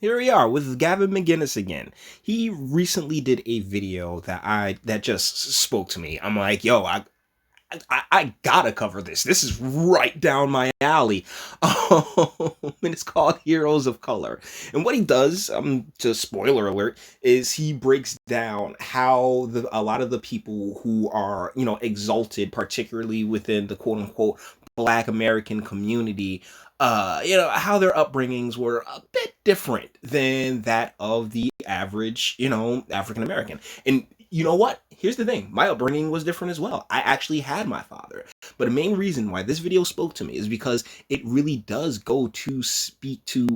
Here we are with Gavin McInnes again. He recently did a video that just spoke to me. I'm like, yo, I gotta cover this. This is right down my alley. And it's called Heroes of Color. And what he does, just spoiler alert, is he breaks down how a lot of the people who are, exalted, particularly within the quote unquote Black American community, how their upbringings were a bit different than that of the average, African American. And you know what? Here's the thing. My upbringing was different as well. I actually had my father. But the main reason why this video spoke to me is because it really does go to speak to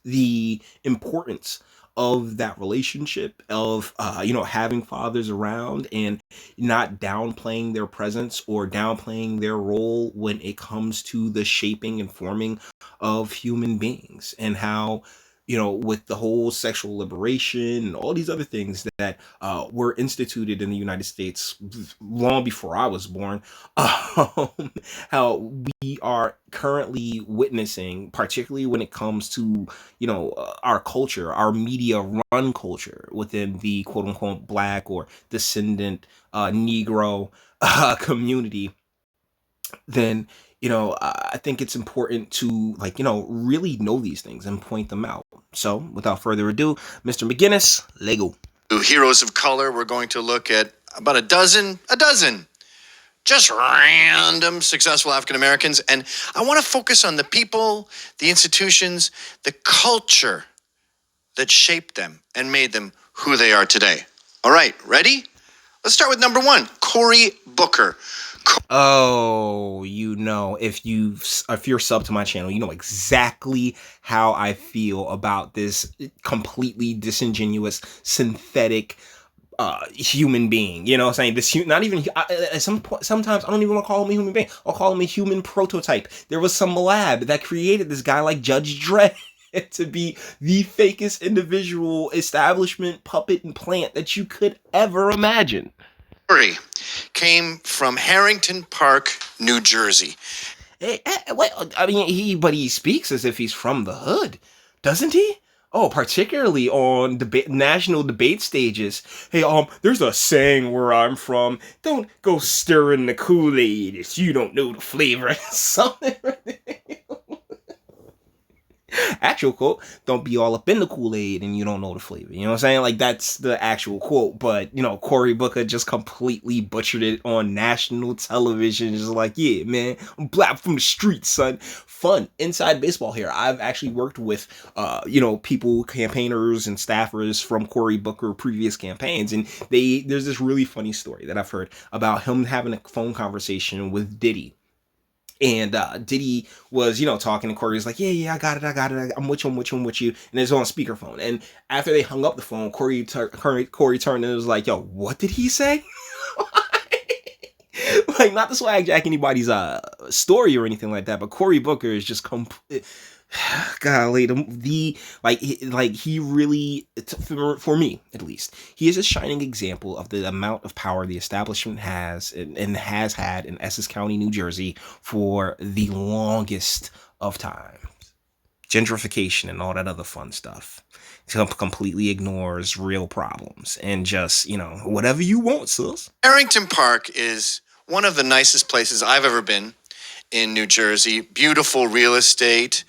the importance of that relationship of having fathers around and not downplaying their presence or downplaying their role when it comes to the shaping and forming of human beings, and how with the whole sexual liberation and all these other things that were instituted in the United States long before I was born, how we are currently witnessing, particularly when it comes to, our culture, our media run culture within the quote unquote Black or descendant Negro community, then I think it's important to really know these things and point them out. So without further ado, Mr. McInnes, Lego. Heroes of Color, we're going to look at about a dozen, just random successful African Americans. And I want to focus on the people, the institutions, the culture that shaped them and made them who they are today. All right, ready? Let's start with number one, Cory Booker. Oh, if you're subbed to my channel, you know exactly how I feel about this completely disingenuous, synthetic human being. You know what I'm saying? Not even sometimes I don't even want to call him a human being. I'll call him a human prototype. There was some lab that created this guy like Judge Dredd to be the fakest individual establishment puppet and plant that you could ever imagine. Came from Harrington Park, New Jersey. Hey, wait, I mean, he speaks as if he's from the hood, doesn't he? Oh, particularly on national debate stages. Hey, there's a saying where I'm from: don't go stirring the Kool-Aid if you don't know the flavor. Something. Actual quote, don't be all up in the Kool-Aid and you don't know the flavor. You know what I'm saying? Like, that's the actual quote. But, Cory Booker just completely butchered it on national television. Just like, yeah, man, I'm Black from the streets, son. Fun. Inside baseball here. I've actually worked with, people, campaigners and staffers from Cory Booker previous campaigns. And there's this really funny story that I've heard about him having a phone conversation with Diddy. And Diddy was, talking to Cory. He's like, yeah, I got it. I'm with you. And it's on speakerphone. And after they hung up the phone, Cory turned and was like, yo, what did he say? Like, not to swag jack anybody's story or anything like that, but Cory Booker is just golly, he really, for me at least, he is a shining example of the amount of power the establishment has and has had in Essex County, New Jersey for the longest of time. Gentrification and all that other fun stuff. Completely ignores real problems and just, whatever you want, sis. Harrington Park is one of the nicest places I've ever been in New Jersey. Beautiful real estate,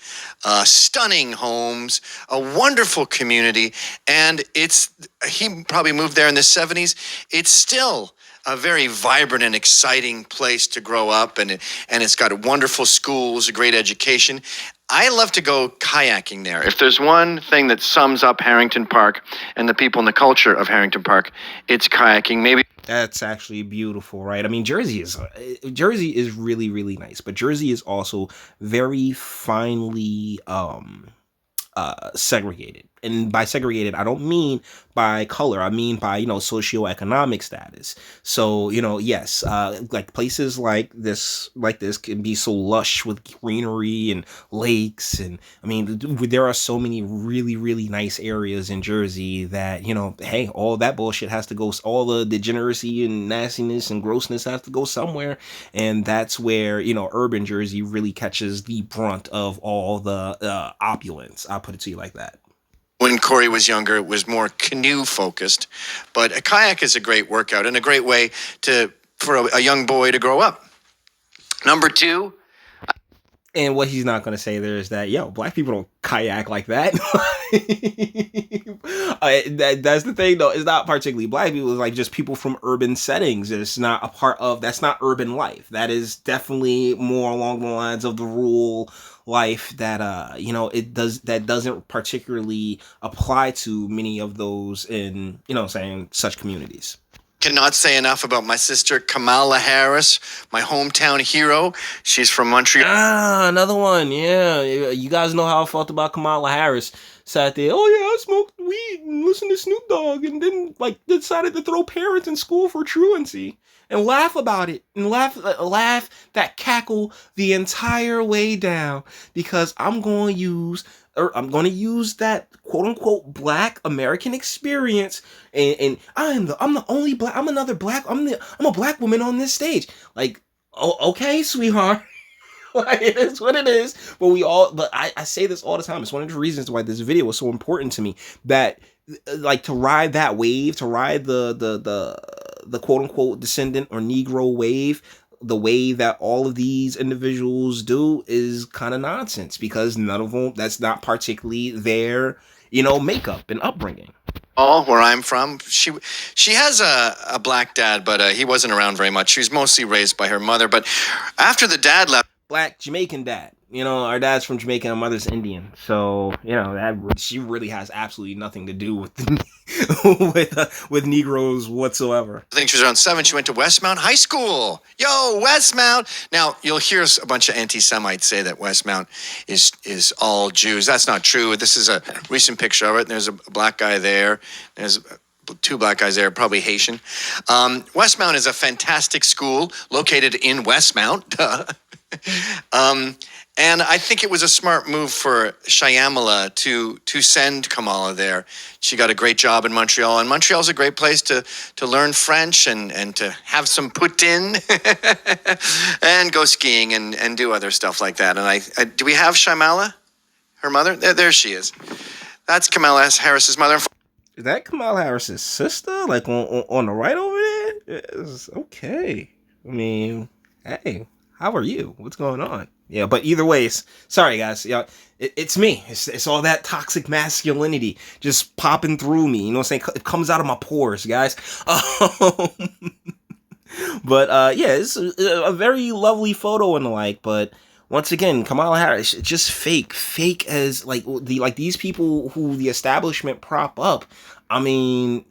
stunning homes, a wonderful community. And he probably moved there in the 70s. It's still a very vibrant and exciting place to grow up. And it's got wonderful schools, a great education. I love to go kayaking there. If there's one thing that sums up Harrington Park and the people and the culture of Harrington Park, it's kayaking. Maybe that's actually beautiful, right? I mean, Jersey is really, really nice, but Jersey is also very finely segregated, and by segregated, I don't mean by color. I mean by, socioeconomic status. So, yes, like places like this can be so lush with greenery and lakes. And I mean, there are so many really, really nice areas in Jersey that, hey, all that bullshit has to go, all the degeneracy and nastiness and grossness has to go somewhere. And that's where, urban Jersey really catches the brunt of all the opulence. I'll put it to you like that. When Corey was younger, it was more canoe focused, but a kayak is a great workout and a great way for a young boy to grow up. Number 2. And what he's not going to say there is that, black people don't kayak like that. That's the thing, though. It's not particularly black people. It's like just people from urban settings. It's not a part of, that's not urban life. That is definitely more along the lines of the rural life that, that doesn't particularly apply to many of those in, such communities. Cannot say enough about my sister Kamala Harris, my hometown hero. She's from Montreal. Another one. Yeah, you guys know how I felt about Kamala Harris. Sat there, I smoked weed and listened to Snoop Dogg, and then decided to throw parents in school for truancy and laugh about it and laugh that cackle the entire way down because I'm going to use that quote unquote black American experience, and I'm the only black. I'm a black woman on this stage. Like, okay, sweetheart. Like, it is what it is. But I say this all the time. It's one of the reasons why this video was so important to me. That to ride that wave, to ride the quote unquote descendant or Negro wave, the way that all of these individuals do is kind of nonsense because none of them, that's not particularly their, makeup and upbringing. Where I'm from, she has a black dad, but he wasn't around very much. She was mostly raised by her mother. But after the dad left, black Jamaican dad. Our dad's from Jamaica and our mother's Indian. So, she really has absolutely nothing to do with with Negroes whatsoever. I think she was around 7. She went to Westmount High School. Yo, Westmount. Now, you'll hear a bunch of anti-Semites say that Westmount is all Jews. That's not true. This is a recent picture of it. There's a black guy there. There's 2 black guys there, probably Haitian. Westmount is a fantastic school located in Westmount. And I think it was a smart move for Shyamala to send Kamala there. She got a great job in Montreal, and Montreal's a great place to learn French and to have some poutine and go skiing and do other stuff like that. And I do we have Shyamala, her mother? There she is. That's Kamala Harris's mother. Is that Kamala Harris's sister? Like on the right over there? It's okay. I mean, hey, how are you? What's going on? Yeah, but either way, sorry guys. Yeah, it's me. It's all that toxic masculinity just popping through me. You know what I'm saying? It comes out of my pores, guys. But yeah, it's a very lovely photo and the like. But once again, Kamala Harris, just fake as these people who the establishment prop up. I mean,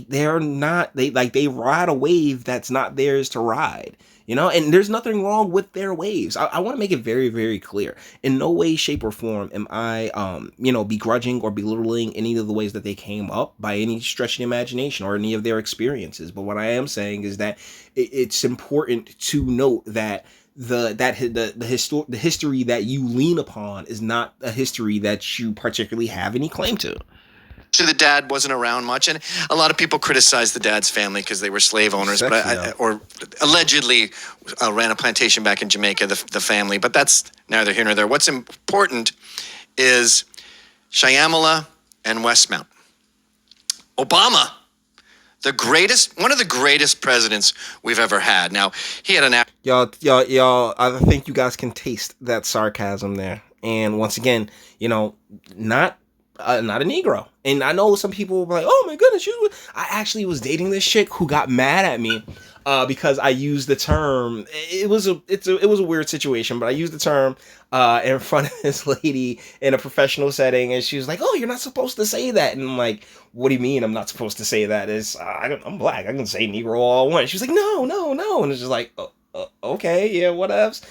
they're not, they ride a wave that's not theirs to ride. And there's nothing wrong with their waves. I want to make it very, very clear. In no way, shape, or form am I, begrudging or belittling any of the ways that they came up by any stretch of the imagination or any of their experiences. But what I am saying is that it's important to note that the history that you lean upon is not a history that you particularly have any claim to. The dad wasn't around much, and a lot of people criticize the dad's family because they were slave owners, or allegedly ran a plantation back in Jamaica, the family. But that's neither here nor there. What's important is Shyamala and Westmount. Obama, one of the greatest presidents we've ever had. Now, he had an y'all. I think you guys can taste that sarcasm there. And once again, not a Negro. And I know some people were like, oh my goodness, I actually was dating this chick who got mad at me because I used the term. It was a weird situation, but I used the term in front of this lady in a professional setting, and she was like, oh, you're not supposed to say that. And I'm like, what do you mean I'm not supposed to say that? I'm black, I can say Negro all I want. She was like, no. And it's just like, okay, yeah, whatevs.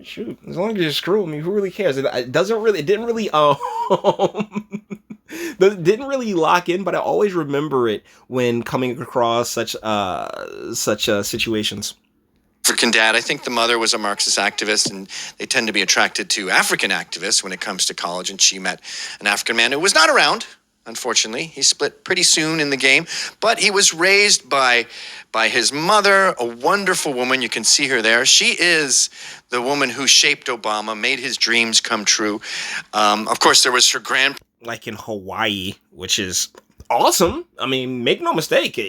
Shoot, as long as you're screwing me, who really cares? It didn't really Didn't really lock in, but I always remember it when coming across such situations. African dad. I think the mother was a Marxist activist, and they tend to be attracted to African activists when it comes to college. And she met an African man who was not around. Unfortunately, he split pretty soon in the game, but he was raised by his mother, a wonderful woman. You can see her there. She is the woman who shaped Obama, made his dreams come true. Of course, there was her like in Hawaii, which is awesome. I mean, make no mistake,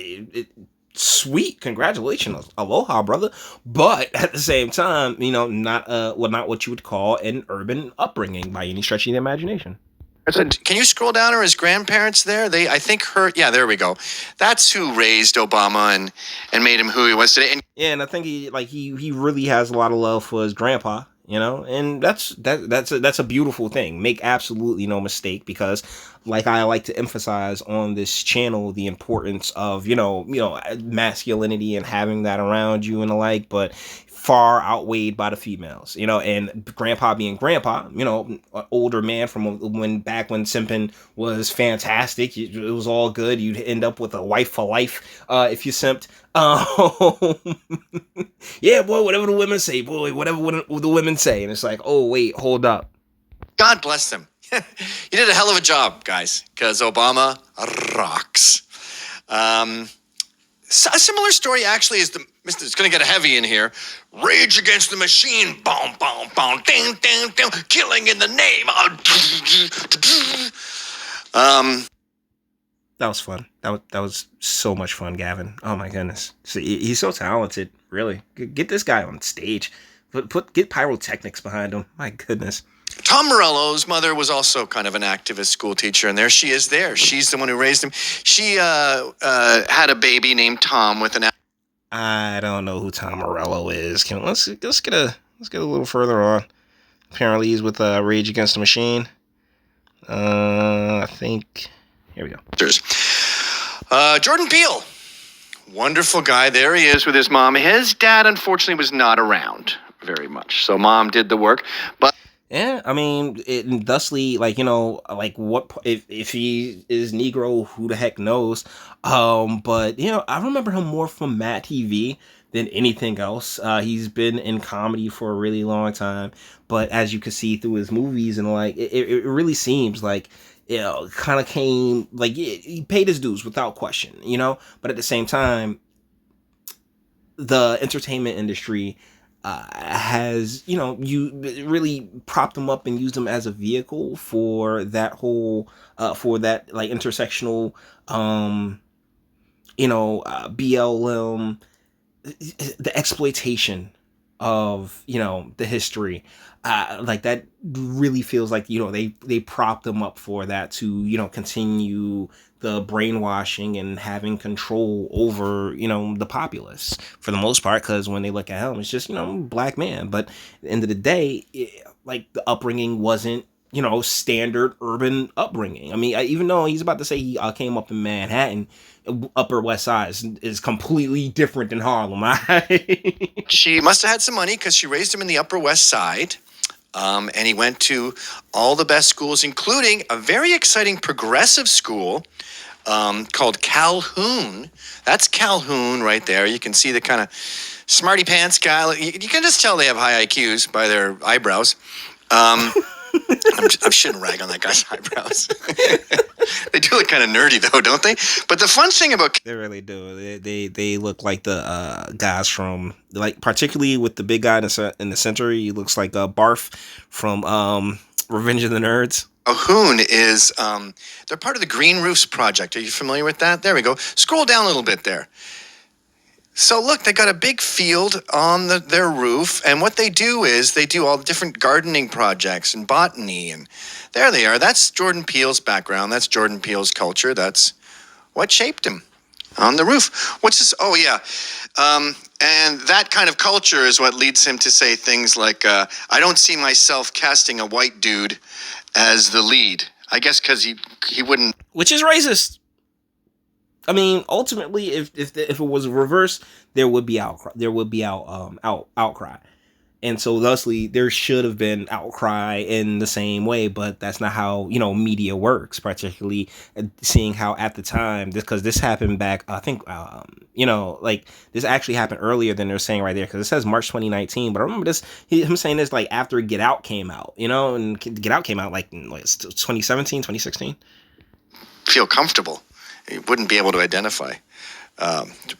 sweet, congratulations, aloha, brother. But at the same time, not not what you would call an urban upbringing by any stretch of the imagination. Can you scroll down? Are his grandparents there? I think yeah, there we go. That's who raised Obama and made him who he was today. And I think he really has a lot of love for his grandpa, and that's a beautiful thing. Make absolutely no mistake, because like I like to emphasize on this channel, the importance of, masculinity and having that around you and the like, but far outweighed by the females, and grandpa being grandpa, an older man from when simping was fantastic. It was all good. You'd end up with a wife for life if you simped. Yeah, boy, whatever the women say, boy, whatever the women say. And it's like, oh, wait, hold up. God bless them. You did a hell of a job, guys, because Obama rocks. A similar story actually is it's going to get heavy in here. Rage Against the Machine, boom, boom, boom, ding, ding, ding, killing in the name of. That was fun. That was so much fun, Gavin. Oh my goodness. See, he's so talented. Really, get this guy on stage. Get pyrotechnics behind him. My goodness. Tom Morello's mother was also kind of an activist school teacher, and there she is. She's the one who raised him. She had a baby named Tom with an. I don't know who Tom Morello is. Let's get a little further on. Apparently, he's with Rage Against the Machine. I think. Here we go. Jordan Peele, wonderful guy. There he is with his mom. His dad, unfortunately, was not around very much, so mom did the work, but. Yeah, I mean, thusly, what if he is Negro? Who the heck knows? But I remember him more from Matt TV than anything else. He's been in comedy for a really long time, but as you can see through his movies and it really seems like kind of came he paid his dues without question, But at the same time, the entertainment industry has you really propped them up and used them as a vehicle for that whole for that intersectional BLM, the exploitation of the history, that really feels like they propped them up for that to continue the brainwashing and having control over the populace for the most part, because when they look at him, it's just black man. But at the end of the day, the upbringing wasn't standard urban upbringing. I mean, even though he's about to say he came up in Manhattan, Upper West Side is completely different than Harlem. She must have had some money because she raised him in the Upper West Side. And he went to all the best schools, including a very exciting progressive school called Calhoun. That's Calhoun right there. You can see the kind of smarty pants guy. You can just tell they have high IQs by their eyebrows. I shouldn't rag on that guy's eyebrows. They do look kind of nerdy, though, don't they? But the fun thing about... They really do. They look like the guys from... particularly with the big guy in the center, he looks like Barf from Revenge of the Nerds. Calhoun is... they're part of the Green Roofs Project. Are you familiar with that? There we go. Scroll down a little bit there. So look, they got a big field on their roof, and what they do is they do all the different gardening projects and botany, and there they are. That's Jordan Peele's background. That's Jordan Peele's culture. That's what shaped him on the roof. What's this? Oh, yeah. And that kind of culture is what leads him to say things like, I don't see myself casting a white dude as the lead. I guess because he wouldn't. Which is racist. I mean, ultimately, if it was reversed, there would be outcry. And so thusly there should have been outcry in the same way, but that's not how, media works, particularly seeing how at the time, because this happened back, I think, like this actually happened earlier than they're saying right there, because it says March 2019, but I remember him saying this like after Get Out came out, and Get Out came out like 2017, 2016. Feel comfortable. You wouldn't be able to identify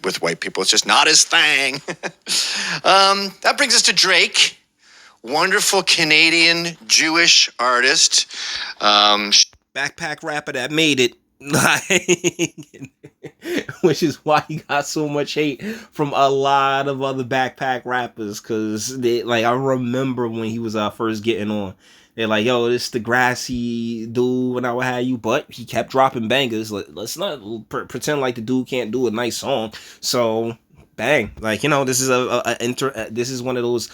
with white people. It's just not his thing. That brings us to Drake, wonderful Canadian Jewish artist. Backpack rapper that made it. Which is why he got so much hate from a lot of other backpack rappers, because I remember when he was first getting on, they're like, yo, this the grassy dude when I would have you, but he kept dropping bangers. Let's not pretend like the dude can't do a nice song. So bang, this is this is one of those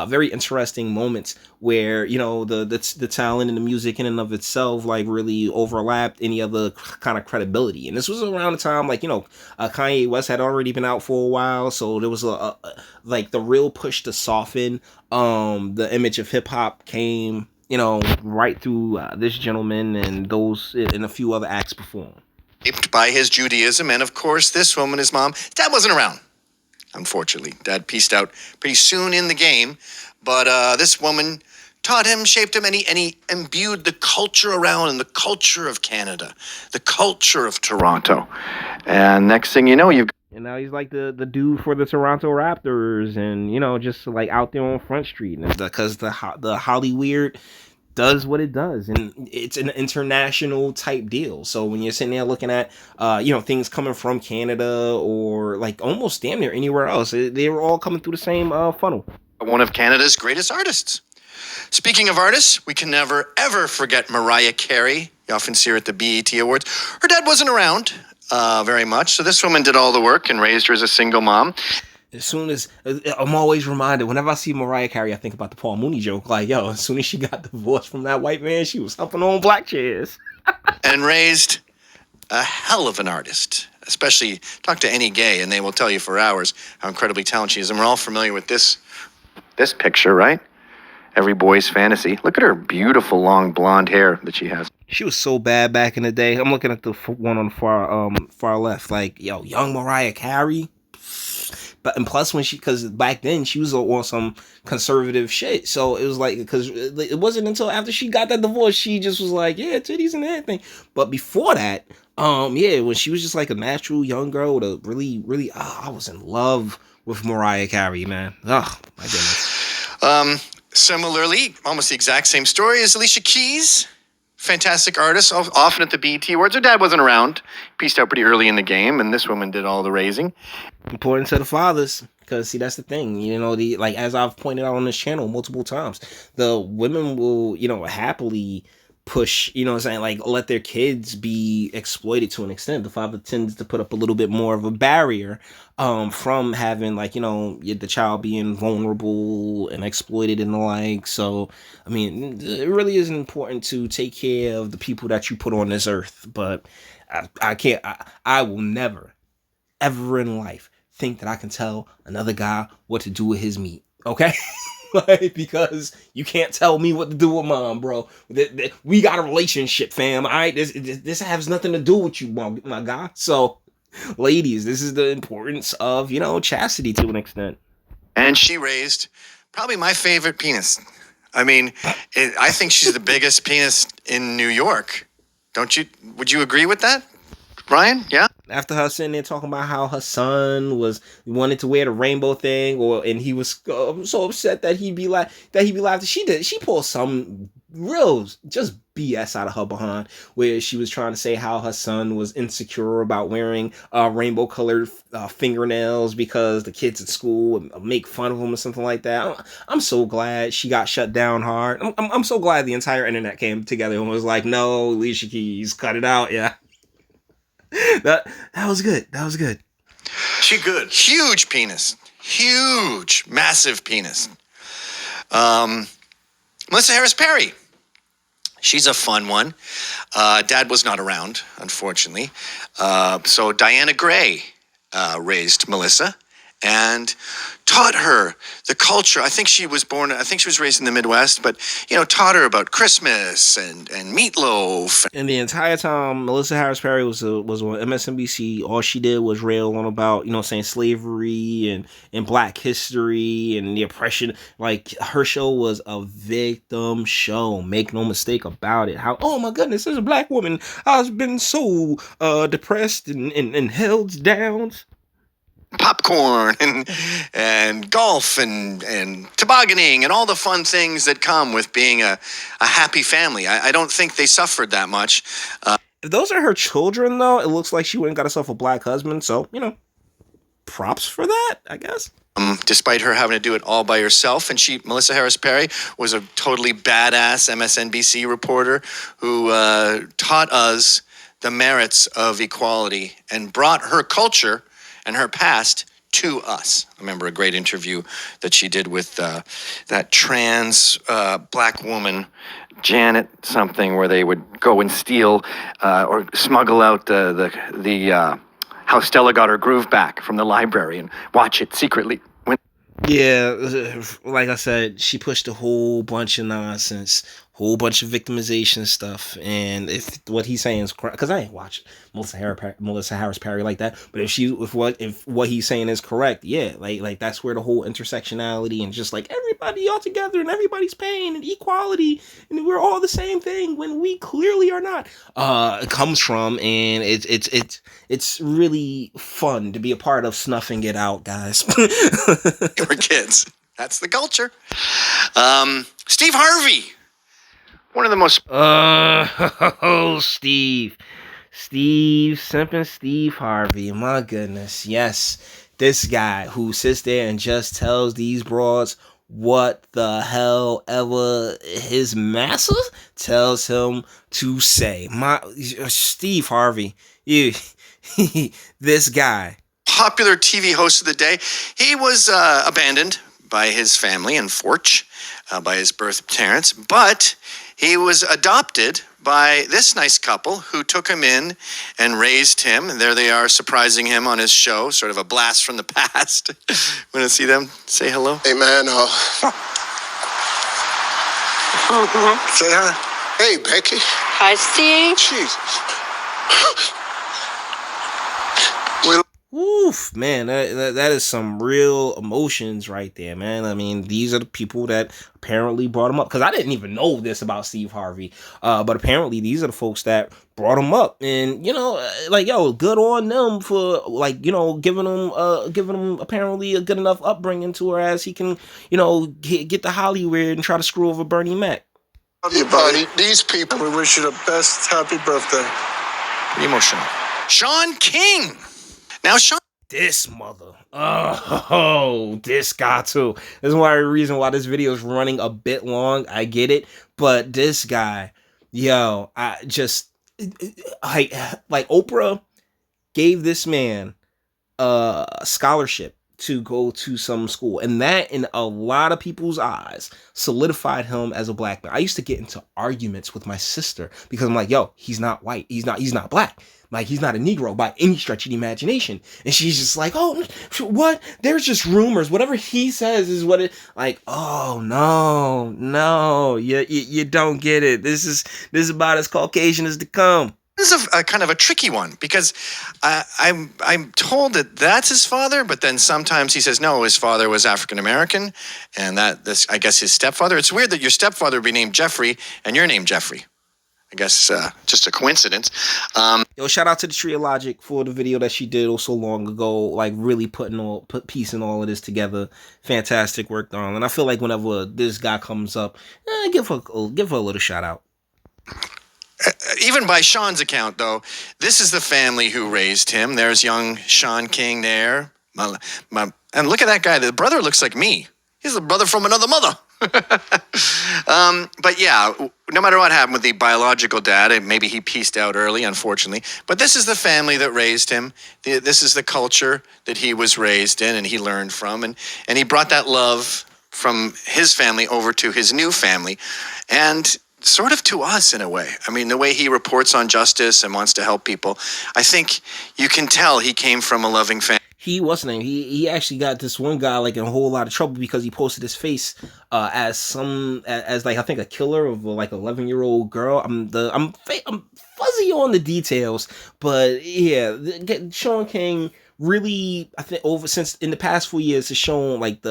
very interesting moments where the talent and the music in and of itself really overlapped any other kind of credibility. And this was around the time Kanye West had already been out for a while, so there was the real push to soften the image of hip hop came right through this gentleman and those and a few other acts before him. Shaped by his Judaism, and of course this woman, his mom. Dad wasn't around, unfortunately. Dad pieced out pretty soon in the game, but this woman taught him, shaped him, and he imbued the culture around, and the culture of Canada, the culture of Toronto. And next thing you know, and now he's like the dude for the Toronto Raptors, and just out there on Front Street, and because the Hollyweird does what it does, and it's an international type deal. So when you're sitting there looking at things coming from Canada or almost damn near anywhere else, they were all coming through the same funnel. One of Canada's greatest artists. Speaking of artists, we can never ever forget Mariah Carey. You often see her at the BET Awards. Her dad wasn't around very much, so this woman did all the work and raised her as a single mom. As soon as I'm always reminded, whenever I see Mariah Carey, I think about the Paul Mooney joke. As soon as she got divorced from that white man, she was humping on black chairs. And raised a hell of an artist. Especially talk to any gay, and they will tell you for hours how incredibly talented she is. And we're all familiar with this picture, right? Every boy's fantasy. Look at her beautiful long blonde hair that she has. She was so bad back in the day. I'm looking at the one on the far left. Young Mariah Carey. But and plus because back then she was on some conservative shit, so it was because it wasn't until after she got that divorce she just was titties and everything. But before that, when she was just a natural young girl with a really I was in love with Mariah Carey, man. Oh my goodness. Similarly, almost the exact same story as Alicia Keys. Fantastic artist, often at the BET Awards. Her dad wasn't around. Pieced out pretty early in the game, and this woman did all the raising. Important to the fathers, because see, that's the thing. As I've pointed out on this channel multiple times, the women will, happily push, let their kids be exploited to an extent. The father tends to put up a little bit more of a barrier from having the child being vulnerable and exploited and the like. So it really is important to take care of the people that you put on this earth. But I will never ever in life think that I can tell another guy what to do with his meat, okay? Because you can't tell me what to do with mine, bro. We got a relationship, fam. All right, this has nothing to do with you, my guy. So, ladies, this is the importance of chastity to an extent. And she raised probably my favorite penis. I think she's the biggest penis in New York. Don't you? Would you agree with that, Ryan? Yeah. After her sitting there talking about how her son wanted to wear the rainbow thing, and he was so upset that he'd be laughing. She pulled some real just BS out of her behind, where she was trying to say how her son was insecure about wearing rainbow colored fingernails because the kids at school would make fun of him or something like that. I'm so glad she got shut down hard. I'm so glad the entire internet came together and was like, no, Alicia Keys, cut it out, yeah. That was good. That was good. She good. Huge penis. Huge. Massive penis. Melissa Harris Perry. She's a fun one. Dad was not around, unfortunately. So Diana Gray raised Melissa and taught her the culture. I think she was raised in the Midwest, but, taught her about Christmas and meatloaf. And the entire time, Melissa Harris Perry was on MSNBC. All she did was rail on about, saying slavery and Black history and the oppression. Like, her show was a victim show. Make no mistake about it. How, oh my goodness, there's a Black woman. I've been so depressed and held down. Popcorn and golf and tobogganing and all the fun things that come with being a happy family. I don't think they suffered that much. If those are her children, though, it looks like she went and got herself a Black husband. So, props for that, I guess. Despite her having to do it all by herself. And Melissa Harris Perry was a totally badass MSNBC reporter who taught us the merits of equality and brought her culture and her past to us. I remember a great interview that she did with that trans Black woman, Janet something, where they would go and steal or smuggle out the how Stella got her groove back from the library and watch it secretly. Yeah, like I said, she pushed a whole bunch of nonsense, whole bunch of victimization stuff, and if what he's saying is correct, because I ain't watched Melissa Harris Perry like that, but if what he's saying is correct, yeah, like that's where the whole intersectionality and just like everybody all together and everybody's pain and equality and we're all the same thing when we clearly are not, comes from, and it's really fun to be a part of snuffing it out, guys. We're kids. That's the culture. Steve Harvey. One of the most... Steve, simping Steve Harvey. My goodness, yes. This guy who sits there and just tells these broads what the hell ever his master tells him to say. Steve Harvey, this guy. Popular TV host of the day. He was abandoned by his family in Forch, by his birth parents, but he was adopted by this nice couple who took him in and raised him. And there they are, surprising him on his show, sort of a blast from the past. Want to see them say hello? Hey, man. Say hi. Hey, Becky. Hi, Steve. Jesus. Oof, man, that is some real emotions right there, man. I mean, these are the people that apparently brought him up, because I didn't even know this about Steve Harvey, but apparently these are the folks that brought him up, and good on them for giving him apparently a good enough upbringing to where as he can get to Hollywood and try to screw over Bernie Mac. Love you, buddy. These people, we wish you the best. Happy birthday. Pretty emotional. Sean King. Now, Sean. This mother. Oh, this guy too. This is why the reason why this video is running a bit long. I get it. But this guy, I just, like Oprah gave this man a scholarship to go to some school, and that in a lot of people's eyes solidified him as a Black man. I used to get into arguments with my sister because I'm like, he's not white, he's not Black, like he's not a Negro by any stretch of the imagination. And she's just like, oh, what? There's just rumors. Whatever he says is what it. Like, oh no, you don't get it. This is about as Caucasian as they come. This is a kind of a tricky one because I'm told that that's his father, but then sometimes he says no, his father was African American, and this I guess his stepfather. It's weird that your stepfather would be named Jeffrey and you're named Jeffrey. I guess just a coincidence. Shout out to the Tree of Logic for the video that she did so long ago, like really piecing all of this together. Fantastic work, darling. And I feel like whenever this guy comes up, give her a little shout out. Even by Sean's account, though, this is the family who raised him. There's young Sean King there. And look at that guy. The brother looks like me. He's the brother from another mother. But yeah, no matter what happened with the biological dad, maybe he pieced out early, unfortunately. But this is the family that raised him. This is the culture that he was raised in and he learned from. And he brought that love from his family over to his new family. And sort of to us in a way. I mean, the way he reports on justice and wants to help people, I think you can tell he came from a loving family. he wasn't. He actually got this one guy like in a whole lot of trouble because he posted his face as as like I think a killer of like 11-year-old girl. I'm fuzzy on the details, but yeah, Sean King really, I think, over since in the past 4 years has shown like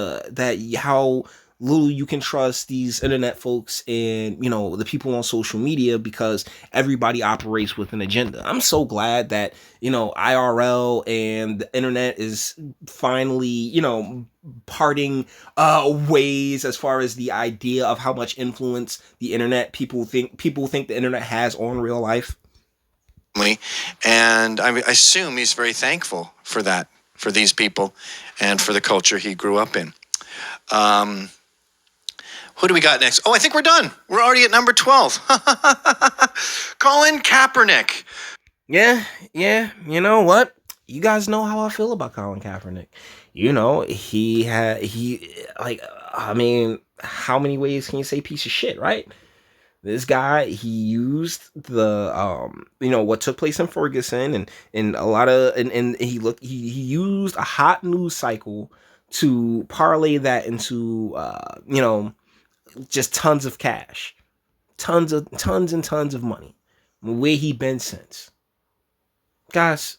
how little you can trust these internet folks and the people on social media, because everybody operates with an agenda. I'm so glad that IRL and the internet is finally parting ways as far as the idea of how much influence the internet people think the internet has on real life. And I assume he's very thankful for that, for these people and for the culture he grew up in. Who do we got next? Oh, I think we're done. We're already at number 12. Colin Kaepernick. Yeah. You know what? You guys know how I feel about Colin Kaepernick. I mean, how many ways can you say piece of shit, right? This guy, he used the what took place in Ferguson and a lot of and he used a hot news cycle to parlay that into just tons of cash, tons and tons of money. Where he been since? Guys,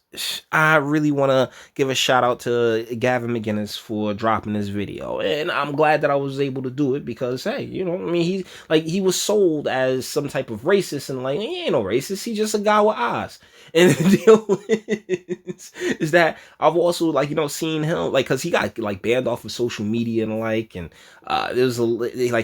I really want to give a shout out to Gavin McInnes for dropping this video, and I'm glad that I was able to do it because, hey, I mean, he was sold as some type of racist, and like, he ain't no racist, he's just a guy with eyes. And the deal is that I've also seen him because he got banned off of social media and and there was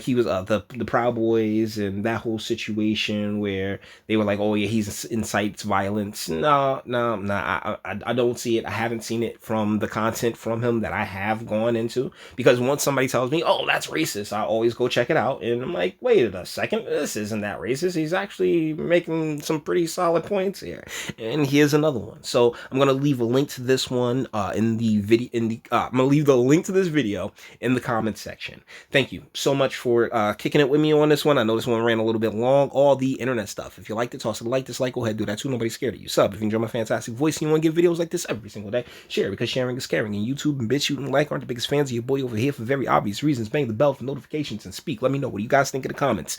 he was the Proud Boys and that whole situation where they were like, oh yeah, he incites violence. No, I don't see it. I haven't seen it from the content from him that I have gone into, because once somebody tells me, oh, that's racist, I always go check it out, and I'm like, wait a second, this isn't that racist. He's actually making some pretty solid points here. And here's another one. So I'm gonna leave a link to this one in the video. I'm gonna leave the link to this video in the comments section. Thank you so much for kicking it with me on this one. I know this one ran a little bit long. All the internet stuff. If you liked it, toss it a like, dislike, go ahead, do that too. Nobody's scared of you. Sub if you enjoy my fantastic voice and you want to get videos like this every single day. Share, because sharing is caring. And YouTube and BitChute and like aren't the biggest fans of your boy over here for very obvious reasons. Bang the bell for notifications and speak. Let me know what you guys think in the comments.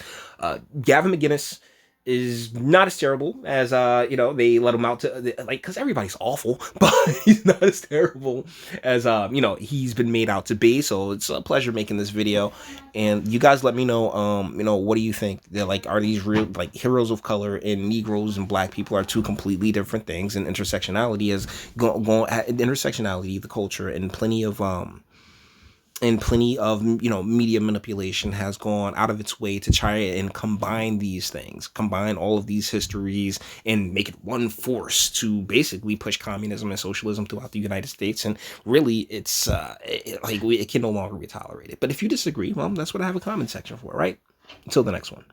Gavin McInnes is not as terrible as they let him out to because everybody's awful, but he's not as terrible as he's been made out to be. So it's a pleasure making this video, and you guys let me know what do you think? They're are these real heroes of color and Negroes and black people are two completely different things, and intersectionality is intersectionality, the culture, and plenty of media manipulation has gone out of its way to try and combine these things, combine all of these histories, and make it one force to basically push communism and socialism throughout the United States. And really, it's it can no longer be tolerated. But if you disagree, well, that's what I have a comment section for, right? Until the next one.